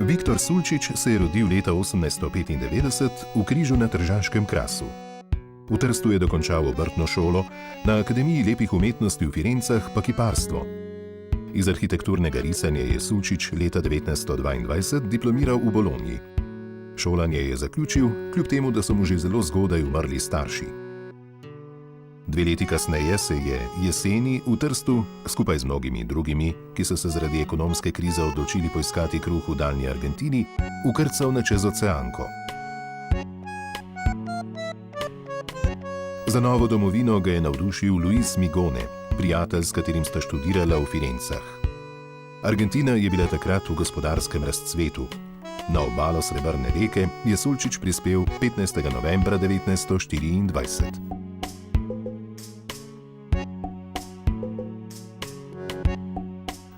Viktor Sulčič se je rodil leta 1895 v Križu na Tržaškem krasu. V Trstu je dokončal obrtno šolo, na Akademiji lepih umetnosti v Firencah pa kiparstvo. Iz arhitekturnega risanja je Sulčič leta 1922 diplomiral v Bologni. Šolanje je zaključil, kljub temu, da so mu že zelo zgodaj umrli starši. 2 leti kasneje se je jeseni v Trstu, skupaj z mnogimi drugimi, ki so se zaradi ekonomske krize odločili poiskati kruh v daljni Argentini, vkrcal na čezoceanko. Za novo domovino ga je navdušil Luis Migone, prijatelj, s katerim sta študirala v Firencah. Argentina je bila takrat v gospodarskem razcvetu. Na obalo Srebrne reke je Sulčič prispel 15. novembra 1924.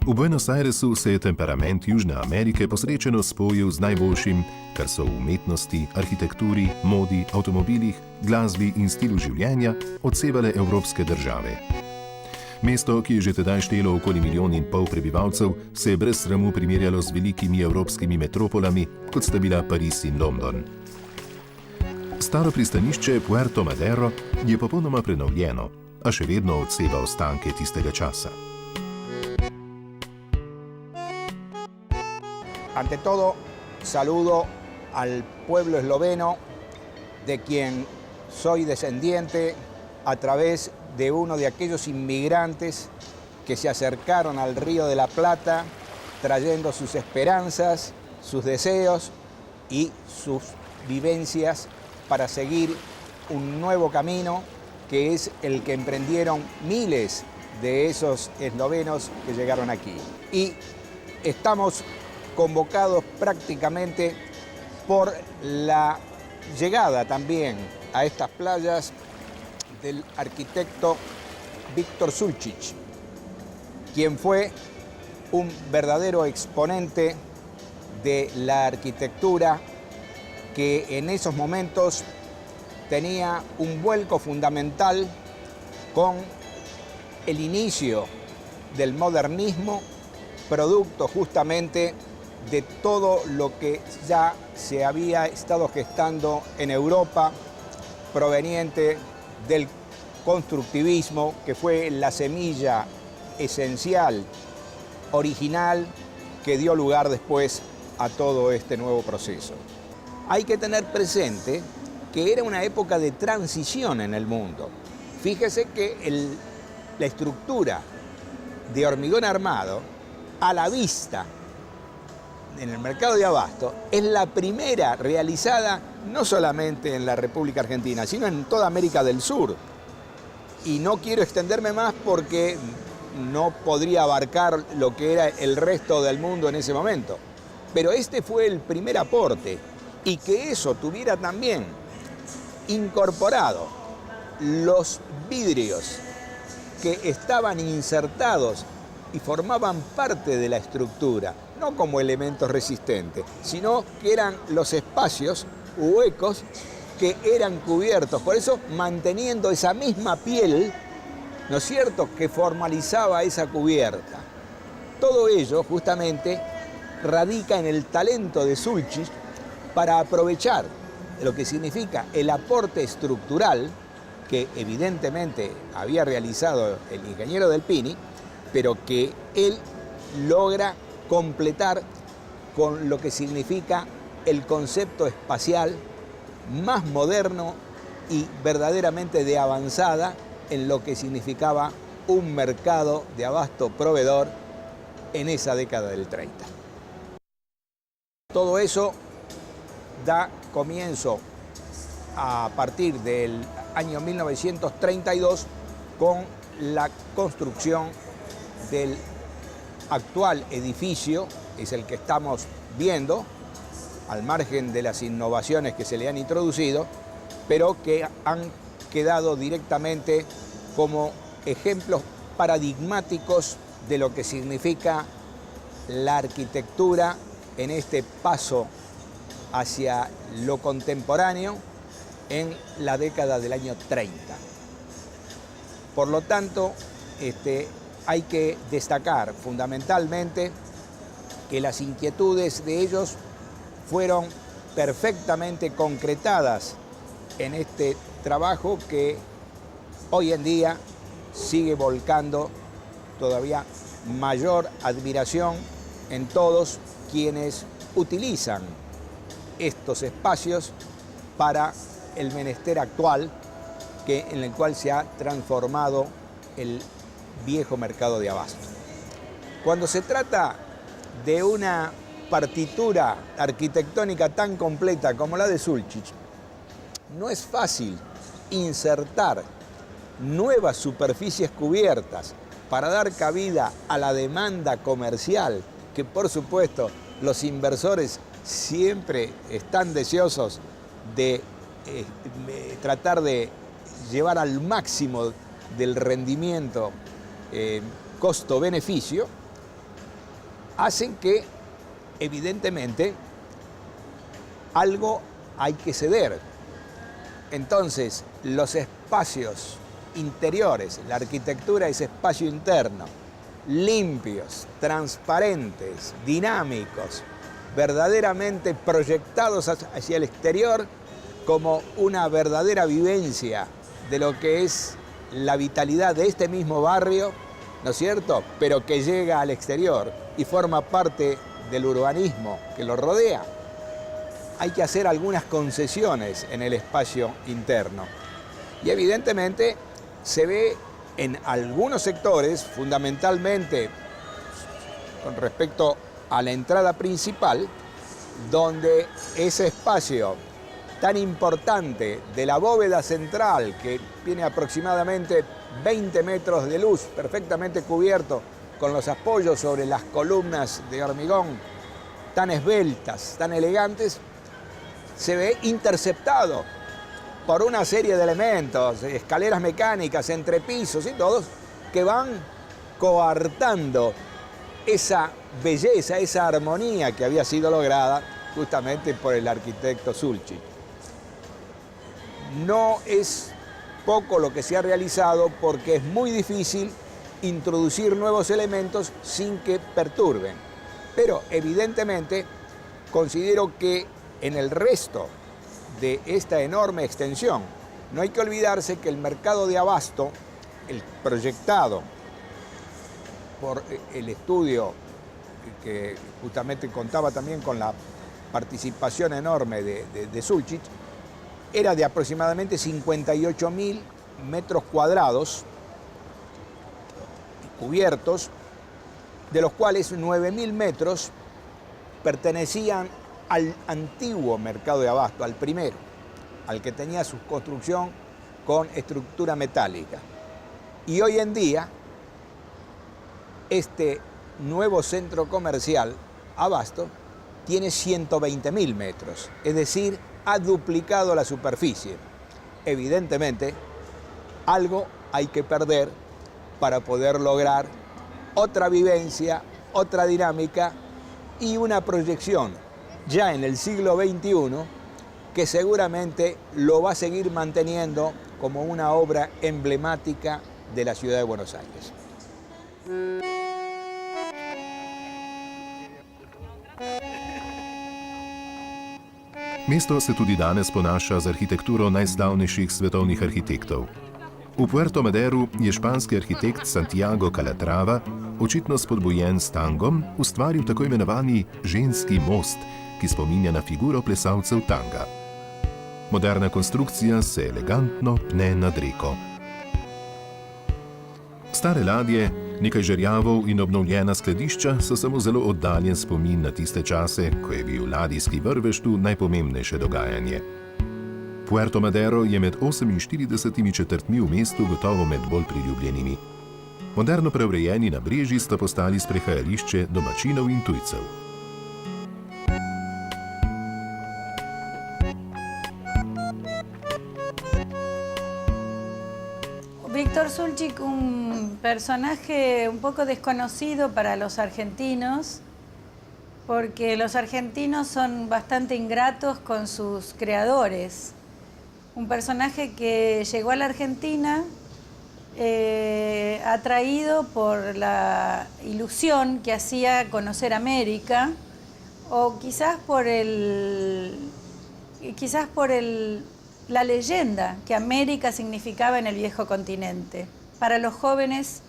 V Buenos Airesu se je temperament Južne Amerike posrečeno spojil z najboljšim, kar so v umetnosti, arhitekturi, modi, avtomobilih, glasbi in stilu življenja odsevale evropske države. Mesto, ki je že tedaj štelo okoli 1,5 milijona prebivalcev, se je brez sramu primerjalo z velikimi evropskimi metropolami, kot sta bila Pariz in London. Staro pristanišče Puerto Madero je popolnoma prenovljeno, a še vedno odseva ostanke tistega časa. Ante todo, saludo al pueblo esloveno, de quien soy descendiente a través de uno de aquellos inmigrantes que se acercaron al Río de la Plata trayendo sus esperanzas, sus deseos y sus vivencias para seguir un nuevo camino que es el que emprendieron miles de esos eslovenos que llegaron aquí. Y estamos convocados prácticamente por la llegada también a estas playas del arquitecto Viktor Sulčič, quien fue un verdadero exponente de la arquitectura que en esos momentos tenía un vuelco fundamental con el inicio del modernismo, producto justamente de todo lo que ya se había estado gestando en Europa, proveniente del constructivismo, que fue la semilla esencial, original, que dio lugar después a todo este nuevo proceso. Hay que tener presente que era una época de transición en el mundo. Fíjese que la estructura de hormigón armado, a la vista, en el mercado de abasto, es la primera realizada no solamente en la República Argentina, sino en toda América del Sur. Y no quiero extenderme más porque no podría abarcar lo que era el resto del mundo en ese momento. Pero este fue el primer aporte, y que eso tuviera también incorporado los vidrios que estaban insertados y formaban parte de la estructura, no como elementos resistentes, sino que eran los espacios huecos que eran cubiertos, por eso manteniendo esa misma piel, ¿no es cierto?, que formalizaba esa cubierta. Todo ello justamente radica en el talento de Sulčič para aprovechar lo que significa el aporte estructural que evidentemente había realizado el ingeniero Delpini, pero que él logra completar con lo que significa el concepto espacial más moderno y verdaderamente de avanzada en lo que significaba un mercado de abasto proveedor en esa década del 30. Todo eso da comienzo a partir del año 1932 con la construcción del actual edificio, es el que estamos viendo, al margen de las innovaciones que se le han introducido, pero que han quedado directamente como ejemplos paradigmáticos de lo que significa la arquitectura en este paso hacia lo contemporáneo en la década del año 30. Por lo tanto, hay que destacar fundamentalmente que las inquietudes de ellos fueron perfectamente concretadas en este trabajo que hoy en día sigue volcando todavía mayor admiración en todos quienes utilizan estos espacios para el menester actual en el cual se ha transformado el viejo mercado de abasto. Cuando se trata de una partitura arquitectónica tan completa como la de Sulčić, no es fácil insertar nuevas superficies cubiertas para dar cabida a la demanda comercial, que por supuesto los inversores siempre están deseosos de tratar de llevar al máximo del rendimiento costo-beneficio, hacen que evidentemente algo hay que ceder. Entonces, los espacios interiores, la arquitectura es espacio interno, limpios, transparentes, dinámicos, verdaderamente proyectados hacia el exterior como una verdadera vivencia de lo que es la vitalidad de este mismo barrio, ¿no es cierto?, pero que llega al exterior y forma parte del urbanismo que lo rodea. Hay que hacer algunas concesiones en el espacio interno. Y evidentemente se ve en algunos sectores, fundamentalmente con respecto a la entrada principal, donde ese espacio tan importante de la bóveda central, que tiene aproximadamente 20 metros de luz, perfectamente cubierto con los apoyos sobre las columnas de hormigón tan esbeltas, tan elegantes, se ve interceptado por una serie de elementos, escaleras mecánicas, entrepisos y todos, que van coartando esa belleza, esa armonía que había sido lograda justamente por el arquitecto Sulčić. No es poco lo que se ha realizado porque es muy difícil introducir nuevos elementos sin que perturben. Pero evidentemente considero que en el resto de esta enorme extensión no hay que olvidarse que el mercado de abasto, el proyectado por el estudio que justamente contaba también con la participación enorme de Sulčić, era de aproximadamente 58.000 metros cuadrados cubiertos, de los cuales 9.000 metros pertenecían al antiguo mercado de abasto, al primero, al que tenía su construcción con estructura metálica. Y hoy en día, este nuevo centro comercial, Abasto, tiene 120.000 metros, es decir, ha duplicado la superficie. Evidentemente, algo hay que perder para poder lograr otra vivencia, otra dinámica y una proyección ya en el siglo XXI que seguramente lo va a seguir manteniendo como una obra emblemática de la ciudad de Buenos Aires. Mesto se tudi danes ponaša z arhitekturo najslavnejših svetovnih arhitektov. V Puerto Maderu je španski arhitekt Santiago Calatrava, očitno spodbujen s tangom, ustvaril tako imenovani ženski most, ki spominja na figuro plesalcev tanga. Moderna konstrukcija se elegantno pne nad reko. Stare ladje, nekaj žerjavov in obnovljena skladišča so samo zelo oddaljen spomin na tiste čase, ko je bil ladijski vrvež tu najpomembnejše dogajanje. Puerto Madero je med 48 četrtmi v mestu gotovo med bolj priljubljenimi. Moderno preurejeni nabrežji sta postali sprehajališče domačinov in tujcev. Víctor Sulčić, un personaje un poco desconocido para los argentinos, porque los argentinos son bastante ingratos con sus creadores. Un personaje que llegó a la Argentina atraído por la ilusión que hacía conocer América, o quizás por la leyenda que América significaba en el viejo continente. Para los jóvenes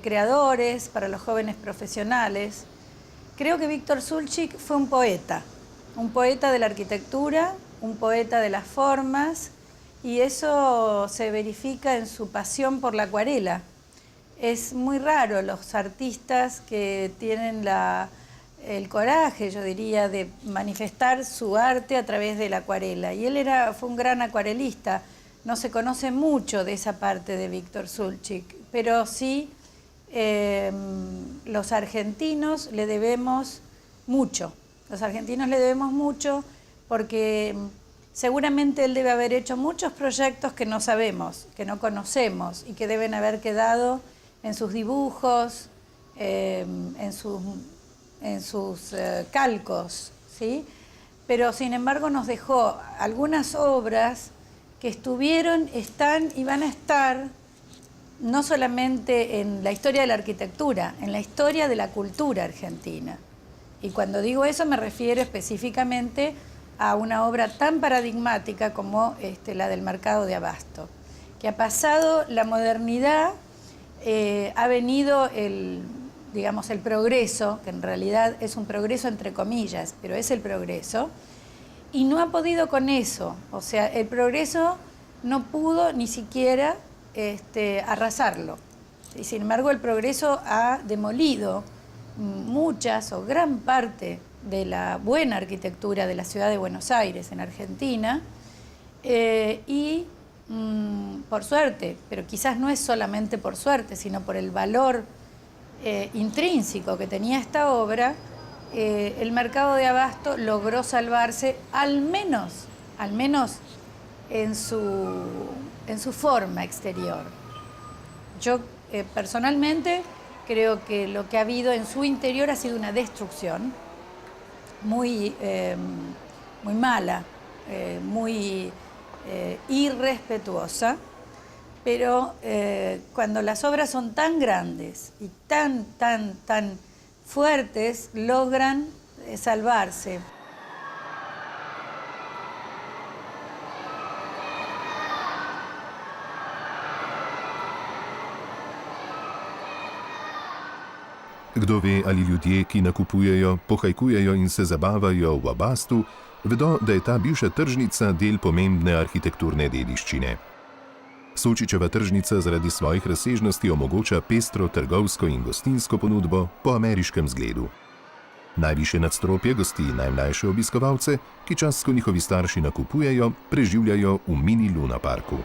creadores, para los jóvenes profesionales, creo que Víctor Šulčić fue un poeta de la arquitectura, un poeta de las formas, y eso se verifica en su pasión por la acuarela. Es muy raro los artistas que tienen el coraje, yo diría, de manifestar su arte a través de la acuarela. Y él fue un gran acuarelista. No se conoce mucho de esa parte de Víctor Šulčić, pero sí los argentinos le debemos mucho. Los argentinos le debemos mucho porque seguramente él debe haber hecho muchos proyectos que no sabemos, que no conocemos y que deben haber quedado en sus dibujos, en sus calcos, ¿sí? Pero sin embargo nos dejó algunas obras que estuvieron, están y van a estar no solamente en la historia de la arquitectura, en la historia de la cultura argentina. Y cuando digo eso me refiero específicamente a una obra tan paradigmática como la del Mercado de Abasto, que ha pasado la modernidad, ha venido el progreso, que en realidad es un progreso entre comillas, pero es el progreso, y no ha podido con eso. O sea, el progreso no pudo ni siquiera arrasarlo. Y sin embargo, el progreso ha demolido muchas o gran parte de la buena arquitectura de la ciudad de Buenos Aires, en Argentina, por suerte, pero quizás no es solamente por suerte, sino por el valor intrínseco que tenía esta obra, el Mercado de Abasto logró salvarse al menos en su forma exterior. Yo personalmente creo que lo que ha habido en su interior ha sido una destrucción muy mala, muy irrespetuosa, pero cuando las obras son tan grandes y tan fuertes, logran salvarse. Kdo ve, ali ljudje, ki nakupujejo, pohajkujejo in se zabavajo v Abastu, vedo, da je ta bivša tržnica del pomembne arhitekturne dediščine. Šulčićeva tržnica zaradi svojih razsežnosti omogoča pestro trgovsko in gostinsko ponudbo po ameriškem zgledu. Najvišje nadstropje gosti najmlajše obiskovalce, ki čas, ko njihovi starši nakupujejo, preživljajo v mini Luna Parku.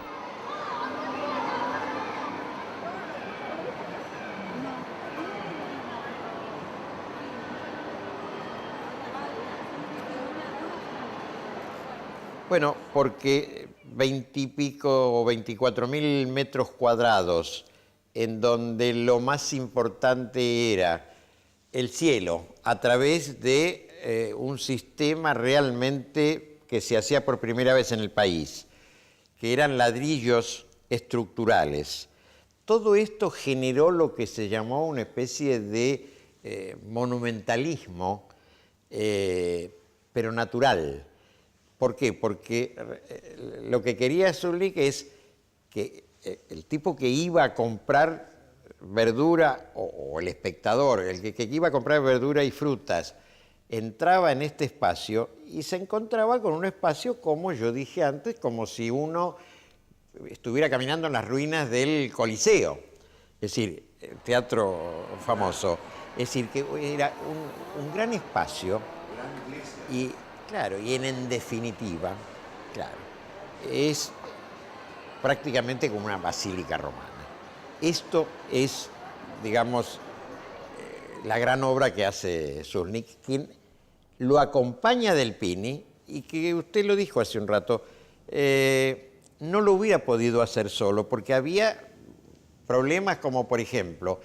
Bueno, porque 20 y pico o 24.000 metros cuadrados, en donde lo más importante era el cielo, a través de un sistema realmente que se hacía por primera vez en el país, que eran ladrillos estructurales. Todo esto generó lo que se llamó una especie de monumentalismo, pero natural. ¿Por qué? Porque lo que quería Šulčić es que el tipo que iba a comprar verdura, o el espectador, el que iba a comprar verdura y frutas, entraba en este espacio y se encontraba con un espacio, como yo dije antes, como si uno estuviera caminando en las ruinas del Coliseo, es decir, teatro famoso. Es decir, que era un gran espacio y... Claro, y en definitiva, claro, es prácticamente como una basílica romana. Esto es, digamos, la gran obra que hace Šulčić, quien lo acompaña Del Pini, y que usted lo dijo hace un rato, no lo hubiera podido hacer solo, porque había problemas como, por ejemplo,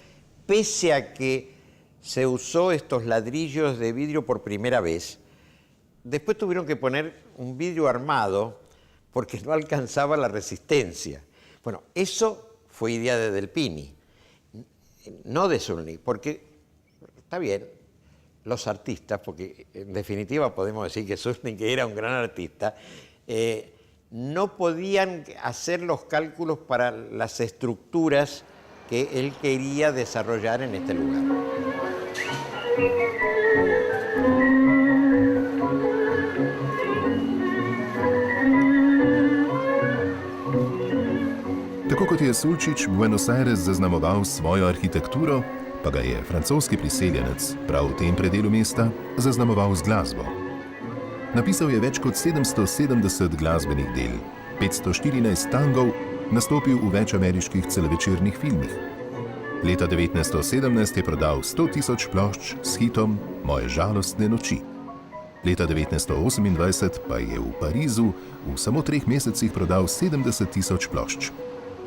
pese a que se usó estos ladrillos de vidrio por primera vez, después tuvieron que poner un vidrio armado porque no alcanzaba la resistencia. Bueno, eso fue idea de Delpini, no de Zurnik, porque está bien, los artistas, porque en definitiva podemos decir que Zurnik era un gran artista, no podían hacer los cálculos para las estructuras que él quería desarrollar en este lugar. Tako kot je Sulčič Buenos Aires zaznamoval svojo arhitekturo, pa ga je francoski priseljenec prav v tem predelu mesta zaznamoval z glasbo. Napisal je več kot 770 glasbenih del, 514 tangov, nastopil v več ameriških celovečernih filmih. Leta 1917 je prodal 100.000 plošč s hitom Moje žalostne noči. Leta 1928 pa je v Parizu v samo 3 mesecih prodal 70.000 plošč.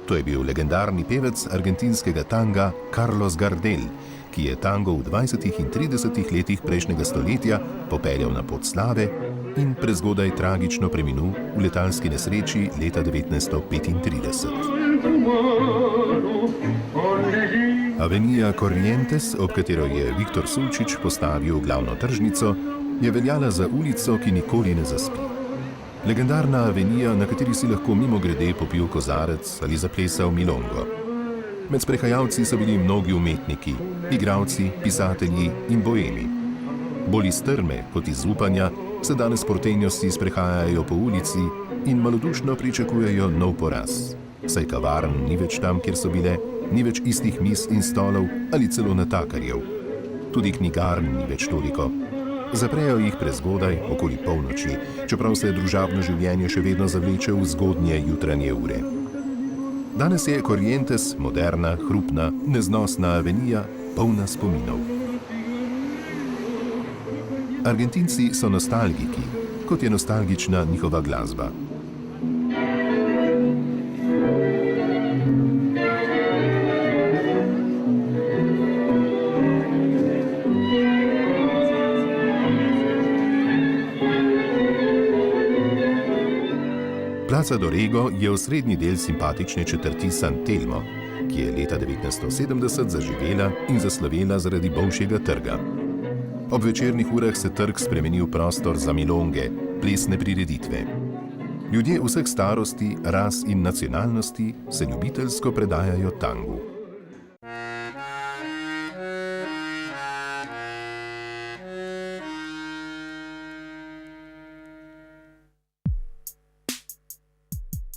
To je bil legendarni pevec argentinskega tanga Carlos Gardel, ki je tango v 20. in 30. letih prejšnjega stoletja popeljal na pot slave in prezgodaj tragično preminul v letalski nesreči leta 1935. Avenida Corrientes, ob katero je Viktor Sulčič postavil glavno tržnico, je veljala za ulico, ki nikoli ne zaspi. Legendarna avenija, na kateri si lahko mimogrede popil kozarec ali zaplesal milongo. Med sprehajalci so bili mnogi umetniki, igralci, pisatelji in boemi. Bolj iz trme kot iz upanja se danes portenjosti sprehajajo po ulici in malodušno pričakujejo nov poraz. Saj kavarn ni več tam, kjer so bile, ni več istih miz in stolov ali celo natakarjev. Tudi knjigarn ni več toliko. Zaprejo jih prezgodaj, okoli polnoči, čeprav se družabno življenje še vedno zavleče v zgodnje jutranje ure. Danes je Corrientes moderna, hrupna, neznosna avenija, polna spominov. Argentinci so nostalgiki, kot je nostalgična njihova glasba. Plaza Dorrego je osrednji del simpatične četrti San Telmo, ki je leta 1970 zaživela in zaslovela zaradi bolšjega trga. Ob večernih urah se trg spremeni v prostor za milonge, plesne prireditve. Ljudje vseh starosti, ras in nacionalnosti se ljubiteljsko predajajo tangu.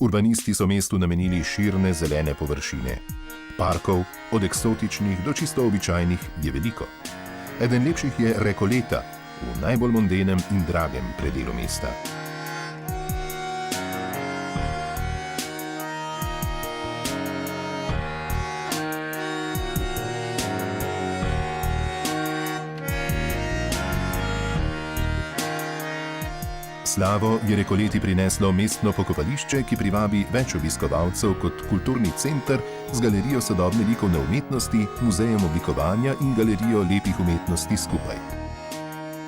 Urbanisti so mestu namenili širne zelene površine. Parkov, od eksotičnih do čisto običajnih, je veliko. Eden lepših je Recoleta, v najbolj mondenem in dragem predelu mesta. Slavo je Recoleti prineslo mestno pokopališče, ki privabi več obiskovalcev kot kulturni center z galerijo sodobne likovne umetnosti, muzejem oblikovanja in galerijo lepih umetnosti skupaj.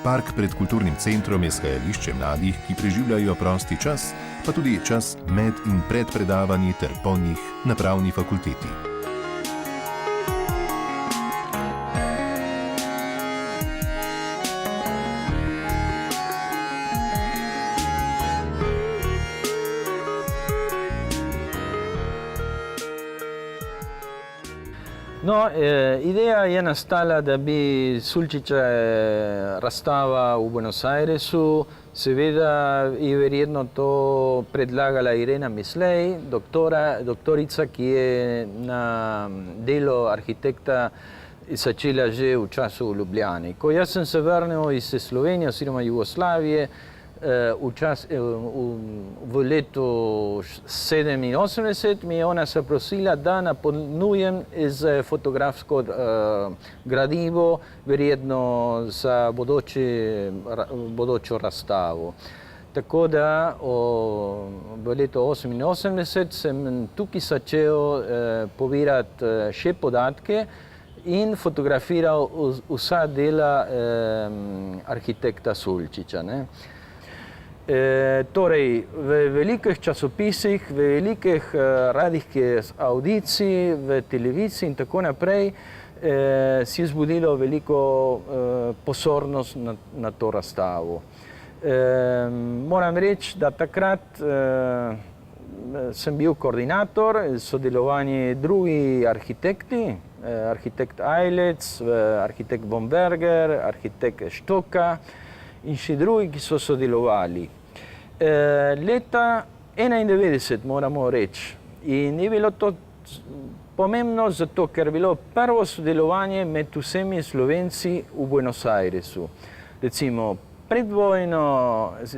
Park pred kulturnim centrom je shajališče mladih, ki preživljajo prosti čas, pa tudi čas med in pred predavanji ter po njih na pravni fakulteti. No, ideja je nastala, da bi Sulčiča razstava v Buenos Airesu, seveda je verjetno to predlagala Irena Mislej, doktorica, ki je na delo arhitekta začela že v času v Ljubljani. Ko jaz sem se vrnil iz Slovenije oziroma Jugoslavije, v letu 87 mi je ona zaprosila, da naponujem z fotografsko gradivo, verjetno za bodočo razstavo. Tako da v letu 88 sem tukaj začel pobirati še podatke in fotografiral vsa dela arhitekta Sulčiča. Torej, v velikih časopisih, v velikih radijskih audicij, v televiziji in tako naprej si je zbudilo veliko pozornost na to razstavo. Moram reči, da takrat sem bil koordinator, sodelovanje drugi arhitekti, arhitekt Eilec, arhitekt Bomberger, arhitekt Štoka in še drugi, ki so sodelovali. Leta 1991, moramo reči, in je bilo to pomembno zato, ker je bilo prvo sodelovanje med vsemi Slovenci v Buenos Airesu. Recimo,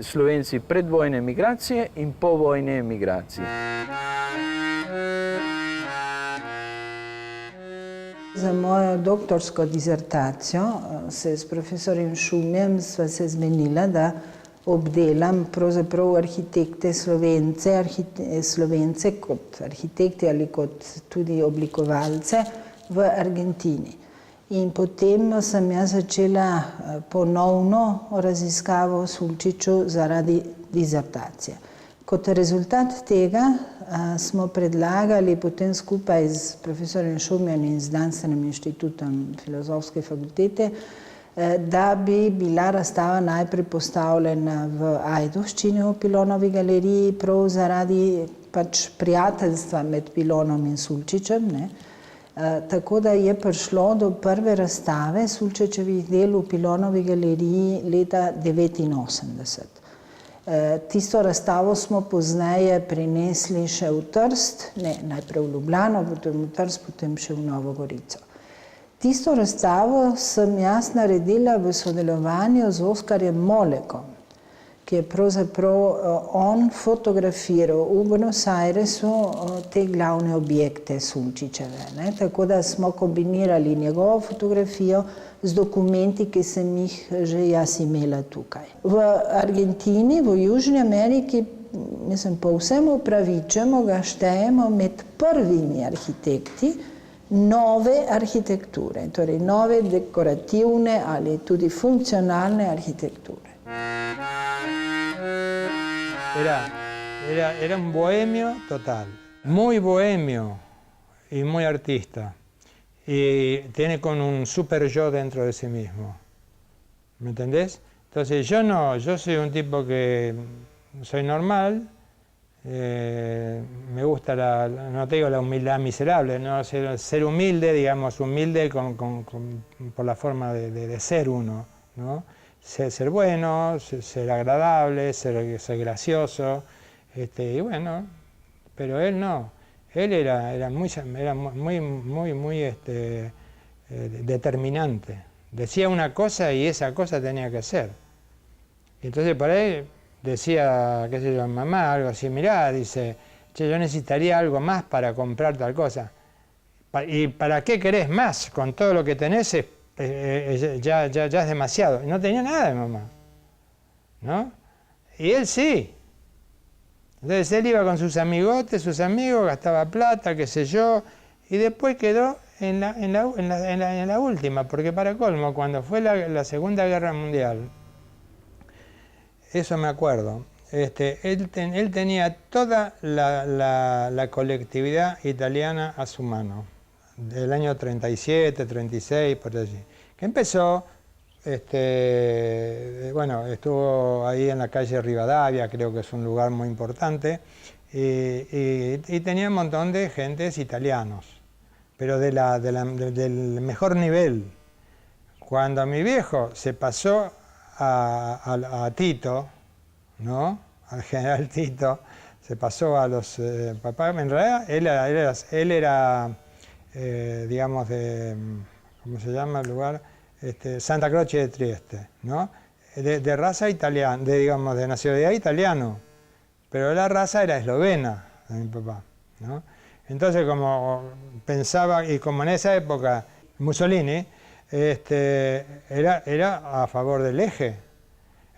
Slovenci predvojne migracije in povojne migracije. Za mojo doktorsko disertacijo se s profesorjem Šumjem sva se zmenila, da obdelam pravzaprav arhitekte Slovence kot arhitekti ali kot tudi oblikovalce v Argentini. In potem sem jaz začela ponovno raziskavo o Sulčiću zaradi disertacije. Kot rezultat tega smo predlagali potem skupaj s profesorjem Šumjem in z Znanstvenim inštitutom Filozofske fakultete, da bi bila razstava najprej postavljena v Ajdovščini v Pilonovi galeriji, prav zaradi pač prijateljstva med Pilonom in Sulčićem, ne. Tako da je prišlo do prve razstave Sulčićevih del v Pilonovi galeriji leta 1989. Tisto razstavo smo pozneje prinesli še v Trst, najprej v Ljubljano, potem v Trst, potem še v Novo Gorico. Tisto razstavo sem jaz naredila v sodelovanju z Oskarjem Molekom, ki je pravzaprav on fotografiral v Buenos Airesu te glavne objekte Sulčićeve. Tako da smo kombinirali njegovo fotografijo z dokumenti, ki sem jih že jaz imela tukaj. V Argentini, v Južni Ameriki, mislim, povsem upravičeno ga štejemo med prvimi arhitekti nove arhitekture, torej nove dekorativne ali tudi funkcionalne arhitekture. Era un bohemio total, muy bohemio y muy artista. Y tiene con un super yo dentro de sí mismo. ¿Me entendés? Entonces yo soy un tipo que soy normal, me gusta no te digo la humildad miserable, no ser humilde, digamos, humilde por la forma de ser uno, ¿no? Ser bueno, ser agradable, ser gracioso, y bueno, pero él no. Él era muy determinante. Decía una cosa y esa cosa tenía que ser. Entonces por ahí decía, qué sé yo, mamá, algo así, mirá, dice, che, yo necesitaría algo más para comprar tal cosa. ¿Y para qué querés más? Con todo lo que tenés ya es demasiado. Y no tenía nada de mamá, ¿no? Y él sí. Entonces él iba con sus amigotes, sus amigos, gastaba plata, qué sé yo, y después quedó en la última, porque para colmo, cuando fue la Segunda Guerra Mundial, eso me acuerdo, él tenía toda la colectividad italiana a su mano, del año 37, 36, por allí, que empezó. Bueno, estuvo ahí en la calle Rivadavia, creo que es un lugar muy importante, y tenía un montón de gentes italianos, pero del mejor nivel. Cuando mi viejo se pasó a Tito, ¿no? Al general Tito, se pasó a los papás, en realidad él era digamos, ¿cómo se llama el lugar? Santa Croce de Trieste, ¿no? De raza italiana, digamos, de nacionalidad italiano, pero la raza era eslovena de mi papá, ¿no? Entonces, como pensaba, y como en esa época Mussolini era a favor del eje,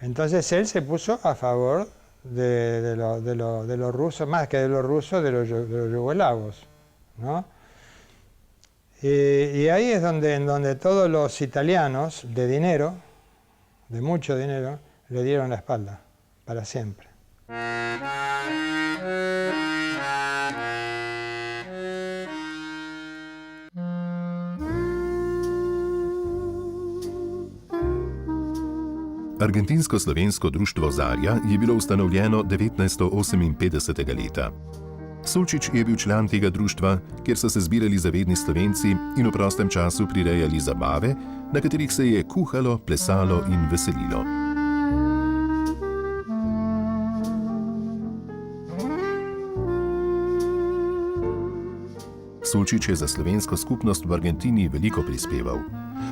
entonces él se puso a favor de los rusos, más que de los rusos, de los yugoslavos, ¿no? Y ahí es donde todos los italianos de dinero, de mucho dinero, le dieron la espalda, para siempre. Argentinsko-slovensko društvo Zarja je bilo ustanovljeno 1958. leta. Sulčič je bil član tega društva, kjer so se zbirali zavedni Slovenci in v prostem času prirejali zabave, na katerih se je kuhalo, plesalo in veselilo. Sulčič je za slovensko skupnost v Argentini veliko prispeval.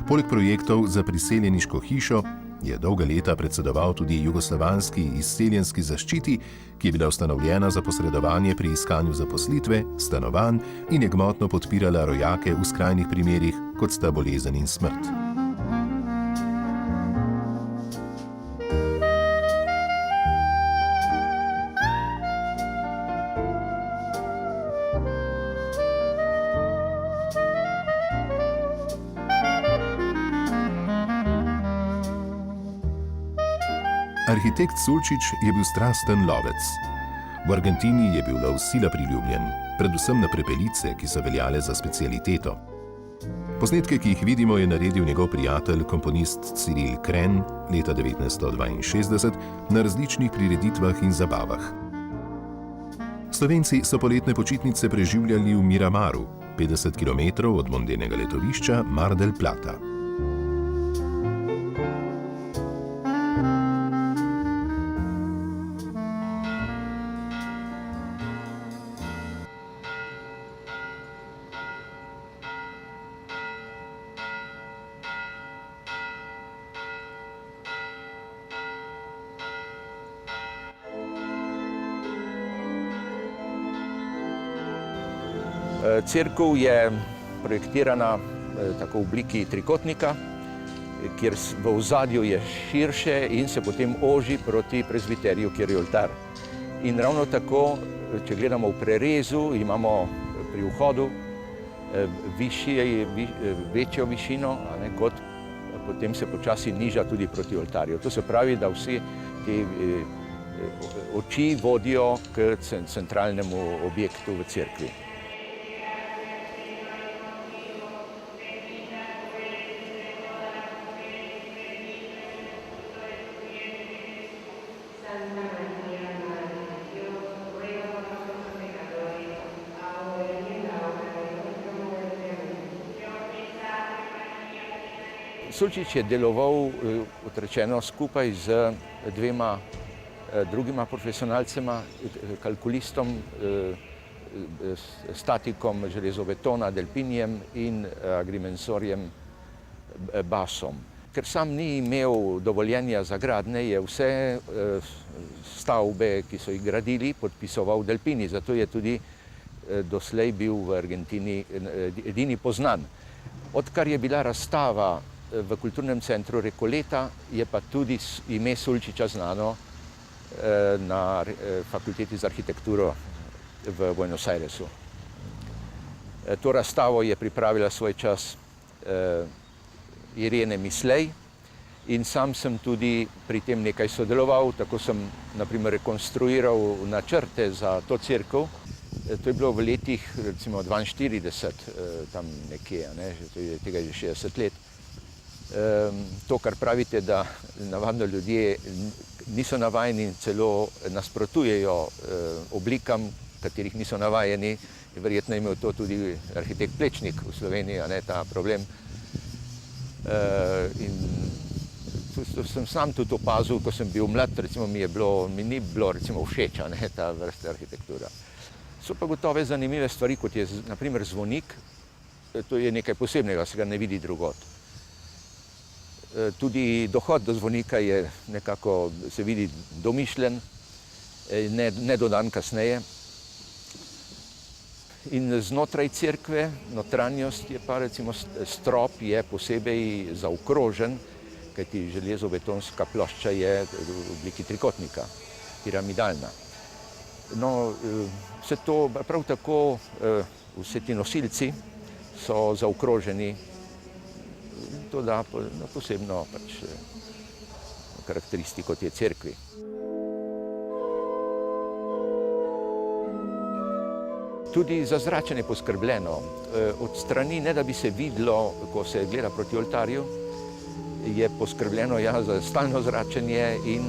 Poleg projektov za priseljeniško hišo je dolga leta predsedoval tudi jugoslovanski izseljenski zaščiti, ki je bila ustanovljena za posredovanje pri iskanju zaposlitve, stanovanj in je gmotno podpirala rojake v skrajnih primerih, kot sta bolezen in smrt. Arhitekt Sulčič je bil strasten lovec. V Argentini je bil lov sila priljubljen, predvsem na prepelice, ki so veljale za specialiteto. Posnetke, ki jih vidimo, je naredil njegov prijatelj, komponist Cyril Kren leta 1962 na različnih prireditvah in zabavah. Slovenci so poletne počitnice preživljali v Miramaru, 50 km od mondenega letovišča Mar del Plata. Cerkev je projektirana tako v obliki trikotnika, kjer v ozadju je širše in se potem oži proti prezbiteriju, kjer je oltar. In ravno tako, če gledamo v prerezu, imamo pri vhodu večjo višino, kot potem se počasi niža tudi proti oltarju. To se pravi, da vsi te oči vodijo k centralnemu objektu v cerkvi. Sulčič je deloval, kot rečeno, skupaj z dvema drugima profesionalcema, kalkulistom, statikom železobetona Delpinijem in agrimensorjem Basom. Ker sam ni imel dovoljenja za gradnje, je vse stavbe, ki so jih gradili, podpisoval Delpini, zato je tudi doslej bil v Argentini edini poznan. Odkar je bila razstava v kulturnem centru Recoleta, je pa tudi ime Sulčiča znano na fakulteti za arhitekturo v Buenos Airesu. To razstavo je pripravila svoj čas Irene Mislej in sam sem tudi pri tem nekaj sodeloval, tako sem na primer rekonstruiral načrte za to cerkev. To je bilo v letih recimo 42, tam nekje, tega je že 60 let. To, kar pravite, da navadno ljudje niso navajeni in celo nasprotujejo oblikam, katerih niso navajeni, verjetno je imel to tudi arhitekt Plečnik v Sloveniji, ta problem. In to sem sam tudi opazil, ko sem bil mlad, recimo mi ni bilo recimo všeč ta vrsta arhitektura. So pa gotove zanimive stvari, kot je na primer zvonik, to je nekaj posebnega, se ga ne vidi drugod. Tudi dohod do zvonika je nekako, se vidi, domišljen, ne dodan kasneje. In znotraj cerkve, notranjost je pa recimo strop je posebej zaokrožen, kajti železobetonska plošča je v obliki trikotnika, piramidalna. No, vse to, prav tako vse ti nosilci so zaokroženi, to da posebno karakteristiko te cerkvi. Tudi za zračenje poskrbljeno. Od strani, ne da bi se videlo, ko se gleda proti oltarju, je poskrbljeno za stalno zračenje in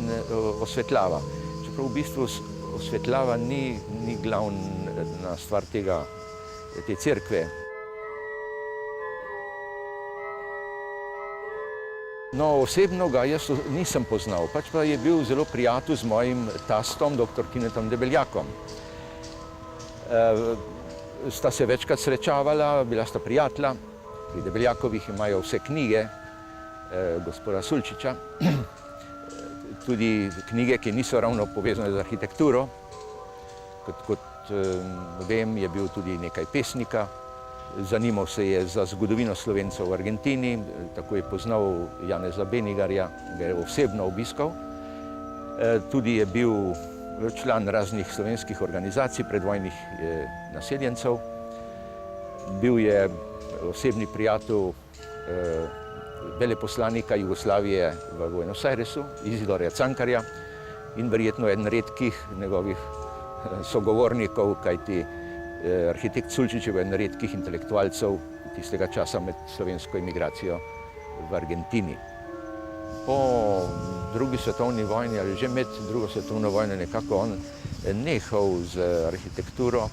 osvetljava. Čeprav v bistvu osvetljava ni glavna stvar te cerkve. No, osebno ga jaz nisem poznal, pač pa je bil zelo prijatelj z mojim tastom, dr. Tinetom Debeljakom. Sta se večkrat srečavala, bila sta prijatelja, pri Debeljakovih imajo vse knjige gospoda Sulčiča, tudi knjige, ki niso ravno povezane z arhitekturo. Kot vem, je bil tudi nekaj pesnika, zanimal se je za zgodovino Slovencev v Argentini, tako je poznal Janeza Benigarja, ga je osebno obiskal. Tudi je bil član raznih slovenskih organizacij predvojnih naseljencev. Bil je osebni prijatelj veleposlanika Jugoslavije v Buenos Airesu, Izidorja Cankarja, in verjetno eden redkih njegovih sogovornikov, kajti arhitekt Sulčič je bil eden redkih intelektualcev tistega časa med slovensko emigracijo v Argentini. Po drugi svetovni vojni ali že med drugo svetovno vojno nekako on nehal z arhitekturo.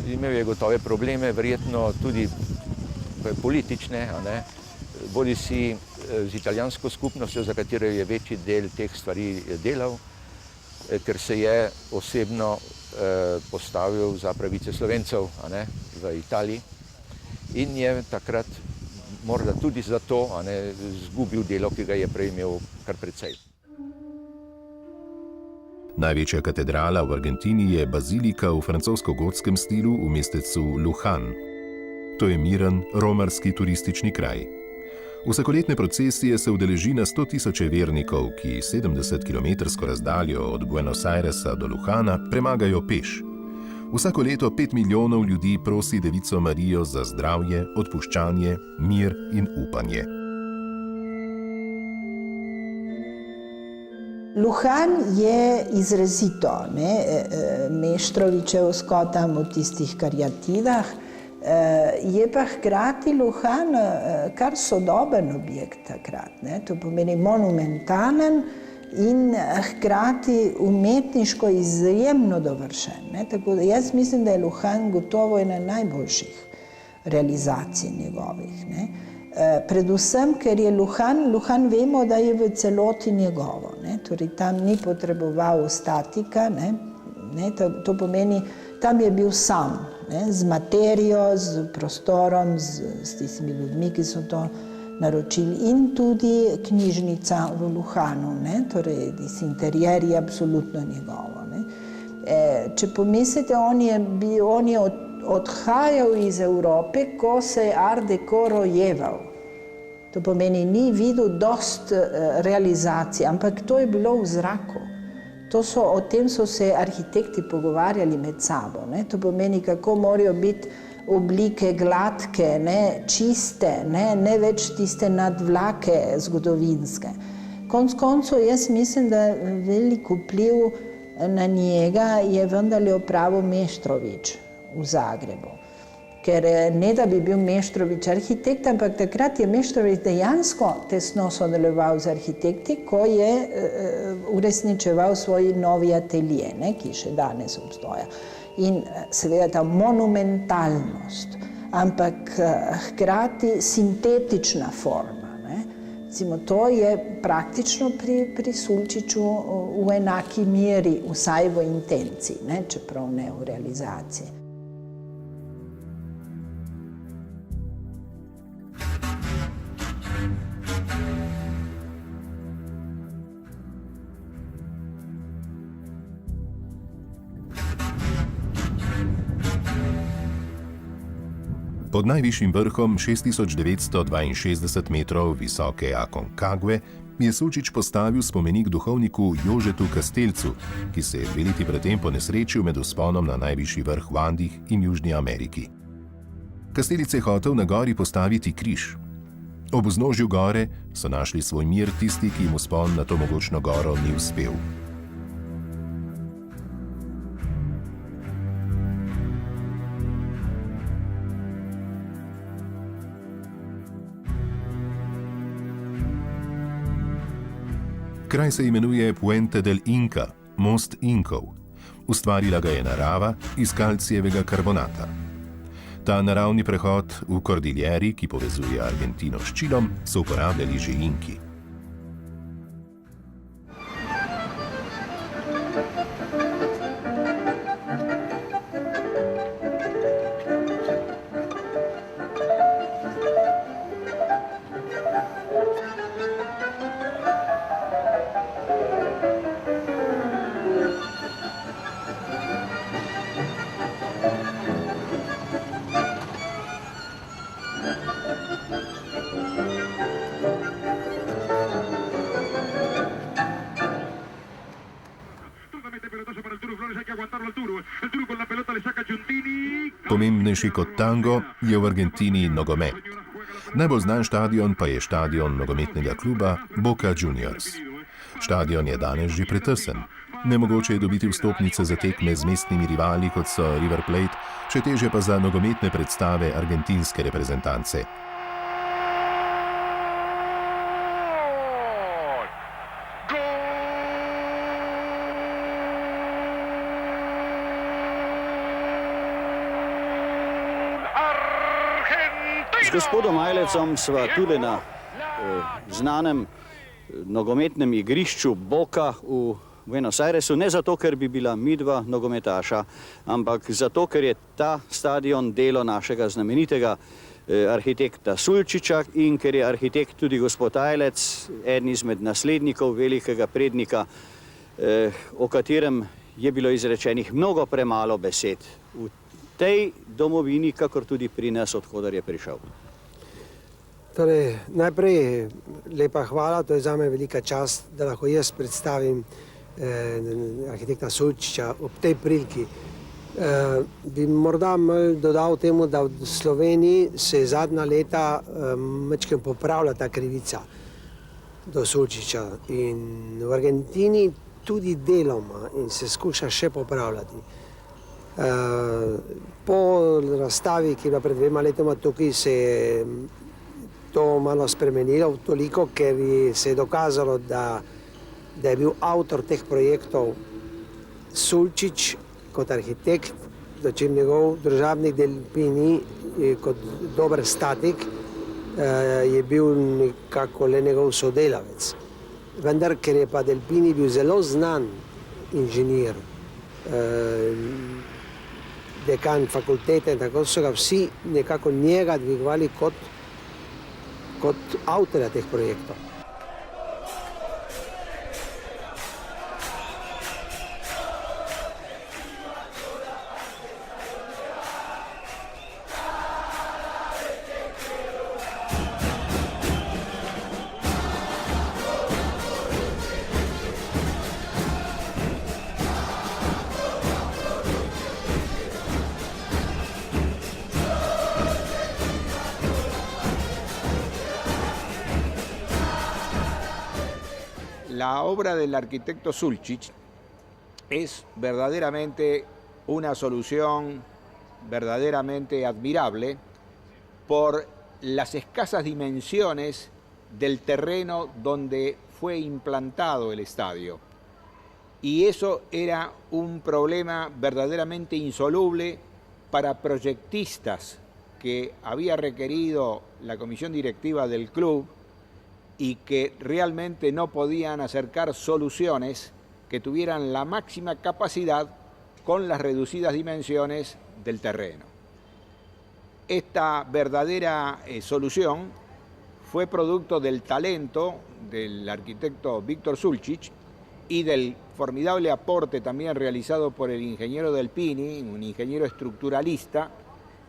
Imel je gotove probleme, verjetno tudi politične, bodisi z italijansko skupnostjo, za katero je večji del teh stvari delal, ker se je osebno postavil za pravice Slovencev v Italiji in je takrat morda tudi zato izgubil delo, ki ga je prej imel kar precej. Največja katedrala v Argentini je bazilika v francosko-gotskem stilu v mestecu Luján. To je miren, romarski turistični kraj. Vsakoletne procesije se udeleži na 100.000 vernikov, ki 70-kilometrsko razdaljo od Buenos Airesa do Lujana premagajo peš. Vsako leto 5 milijonov ljudi prosi Devico Marijo za zdravje, odpuščanje, mir in upanje. Luján je izrazito, Meštrovićevsko tam v tistih kariatidah, je pa hkrati Luján kar sodoben objekt takrat. To pomeni monumentalen in hkrati umetniško izjemno dovršen. Tako da jaz mislim, da je Luján gotovo ena najboljših realizacij njegovih. Predvsem, ker je Luján vemo, da je v celoti njegovo. Torej, tam ni potreboval statika, to pomeni, tam je bil sam, z materijo, z prostorom, s tistimi ljudmi, ki so to naročili, in tudi knjižnica v Lujanu, torej interjer je absolutno njegovo. Če pomislite, on je odhajal iz Evrope, ko se je Art Deco rojeval. To pomeni, ni videl dost realizacij, ampak to je bilo v zraku. O tem so se arhitekti pogovarjali med sabo. To pomeni, kako morajo biti oblike gladke, čiste, ne več tiste nadvlake zgodovinske. Konec koncev, jaz mislim, da velik vpliv na njega je vendarle opravil Meštrović v Zagrebu. Ker ne da bi bil Meštrović arhitekt, ampak takrat je Meštrović dejansko tesno sodeloval z arhitekti, ko je uresničeval svoj novi atelje, ki še danes obstoja. In seveda ta monumentalnost, ampak hkrati sintetična forma. To je praktično pri Sulčiču v enaki meri, vsaj v intenciji, čeprav ne v realizaciji. Pod najvišjim vrhom 6962 metrov visoke Aconcagüe je Sulčič postavil spomenik duhovniku Jožetu Kastelcu, ki se je 2 leti predtem ponesrečil med vzponom na najvišji vrh v Andih in Južni Ameriki. Kastelec je hotel na gori postaviti križ. Ob vznožju gore so našli svoj mir tisti, ki jim vzpon na to mogočno goro ni uspel. Kraj se imenuje Puente del Inca, most Inkov. Ustvarila ga je narava iz kalcijevega karbonata. Ta naravni prehod v kordiljeri, ki povezuje Argentino s Čilom, so uporabljali že Inki. Pomembnejši kot tango je v Argentini nogomet. Najbolj znan štadion pa je štadion nogometnega kluba Boca Juniors. Štadion je danes že pretesen. Nemogoče je dobiti vstopnice za tekme z mestnimi rivali, kot so River Plate, še težje pa za nogometne predstave argentinske reprezentance. S gospodom Ajlecom sva tudi na znanem nogometnem igrišču Boca v Buenos Airesu, ne zato, ker bi bila midva nogometaša, ampak zato, ker je ta stadion delo našega znamenitega arhitekta Sulčiča in ker je arhitekt tudi gospod Ajlec, eden izmed naslednikov velikega prednika, o katerem je bilo izrečenih mnogo premalo besed v tej domovini, kakor tudi pri nas, odhodar je prišel. Torej, najprej lepa hvala, to je zame velika čast, da lahko jaz predstavim arhitekta Sulčiča ob tej priliki. Bi morda malo dodal temu, da v Sloveniji se zadnja leta majčkeno popravlja ta krivica do Sulčiča in v Argentini tudi deloma in se skuša še popravljati. Po razstavi, ki je bila pred 2 letoma tukaj, se je to malo spremenilo toliko, ker se je dokazalo, da je bil avtor teh projektov Sulčič kot arhitekt, dočim njegov družabnik Del Pini kot dober statik je bil nekako le njegov sodelavec. Vendar, ker je pa Del Pini bil zelo znan inženir, dekan fakultete, tako so ga vsi nekako njega dvigovali kot avtorja teh projektov. La obra del arquitecto Sulčić es verdaderamente una solución verdaderamente admirable por las escasas dimensiones del terreno donde fue implantado el estadio. Y eso era un problema verdaderamente insoluble para proyectistas que había requerido la comisión directiva del club y que realmente no podían acercar soluciones que tuvieran la máxima capacidad con las reducidas dimensiones del terreno. Esta verdadera solución fue producto del talento del arquitecto Víctor Sulčić y del formidable aporte también realizado por el ingeniero Del Pini, un ingeniero estructuralista,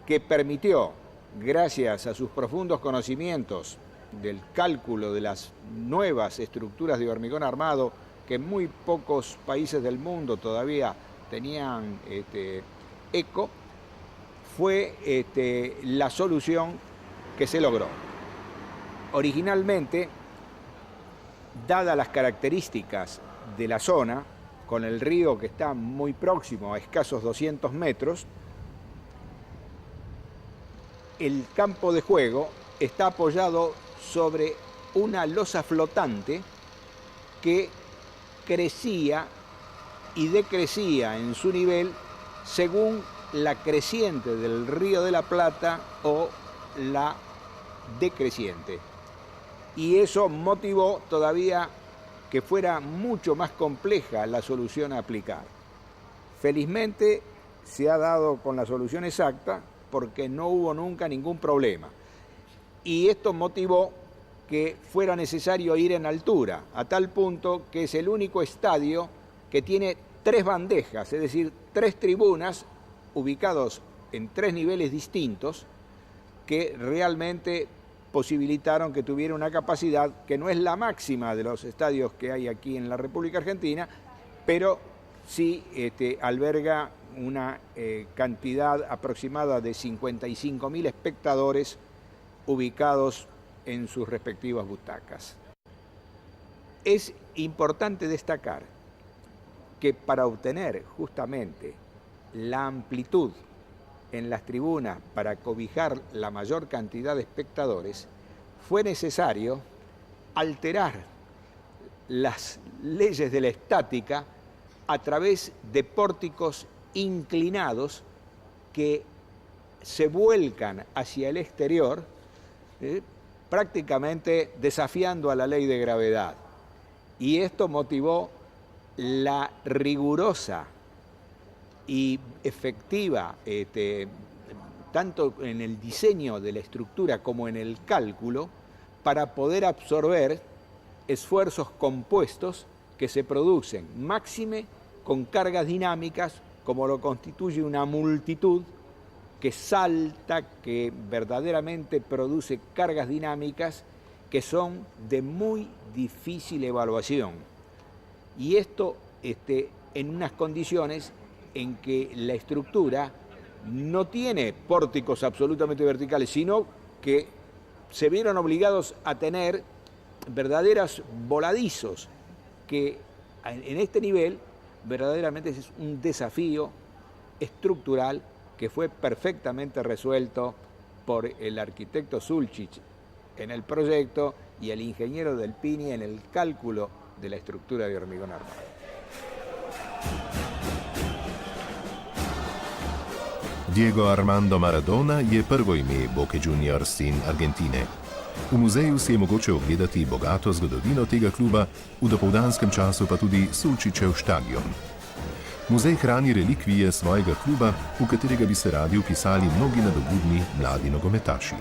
que permitió, gracias a sus profundos conocimientos del cálculo de las nuevas estructuras de hormigón armado que muy pocos países del mundo todavía tenían eco, fue la solución que se logró. Originalmente, dadas las características de la zona, con el río que está muy próximo a escasos 200 metros, el campo de juego está apoyado sobre una losa flotante que crecía y decrecía en su nivel según la creciente del Río de la Plata o la decreciente. Y eso motivó todavía que fuera mucho más compleja la solución a aplicar. Felizmente se ha dado con la solución exacta porque no hubo nunca ningún problema. Y esto motivó que fuera necesario ir en altura, a tal punto que es el único estadio que tiene 3 bandejas, es decir, 3 tribunas ubicados en 3 niveles distintos que realmente posibilitaron que tuviera una capacidad que no es la máxima de los estadios que hay aquí en la República Argentina, pero sí alberga una cantidad aproximada de 55.000 espectadores ubicados en sus respectivas butacas. Es importante destacar que para obtener justamente la amplitud en las tribunas para cobijar la mayor cantidad de espectadores, fue necesario alterar las leyes de la estática a través de pórticos inclinados que se vuelcan hacia el exterior, prácticamente desafiando a la ley de gravedad. Y esto motivó la rigurosa y efectiva, tanto en el diseño de la estructura como en el cálculo, para poder absorber esfuerzos compuestos que se producen, máxime con cargas dinámicas, como lo constituye una multitud que salta, que verdaderamente produce cargas dinámicas que son de muy difícil evaluación. Y esto en unas condiciones en que la estructura no tiene pórticos absolutamente verticales, sino que se vieron obligados a tener verdaderos voladizos, que en este nivel verdaderamente es un desafío estructural que fue perfectamente resuelto por el arquitecto Sulcic en el proyecto y el ingeniero Del Pini en el cálculo de la estructura de hormigón armado. Diego Armando Maradona je prvo ime Boca Juniors in Argentine. V muzeju si je mogoče ogledati bogato zgodovino tega kluba, v dopoldanskem času pa tudi Sulčičev štadion. Muzej hrani relikvije svojega kluba, v katerega bi se radi vpisali mnogi nadobudni mladi nogometaši.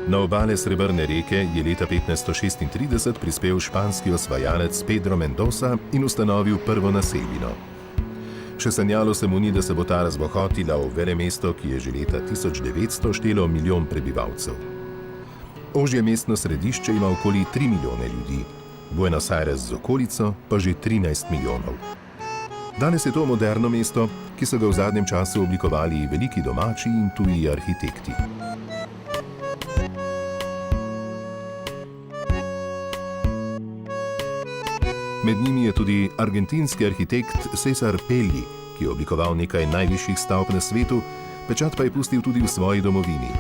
Na obale Srebrne reke je leta 1536 prispel španski osvajalec Pedro Mendoza in ustanovil prvo naselbino. Še sanjalo se mu ni, da se bo ta razbohotila v velemesto, ki je že leta 1900 štelo 1 milijon prebivalcev. Ožje mestno središče ima okoli 3 milijone ljudi, Buenos Aires z okolico pa že 13 milijonov. Danes je to moderno mesto, ki so ga v zadnjem času oblikovali veliki domači in tuji arhitekti. Med njimi je tudi argentinski arhitekt Cesar Pelli, ki je oblikoval nekaj najvišjih stavb na svetu, pečat pa je pustil tudi v svoji domovini.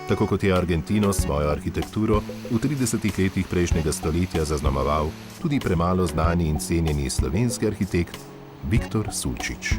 Tako kot je Argentino svojo arhitekturo v 30 letih prejšnjega stoletja zaznamoval tudi premalo znani in cenjeni slovenski arhitekt Viktor Sulčič.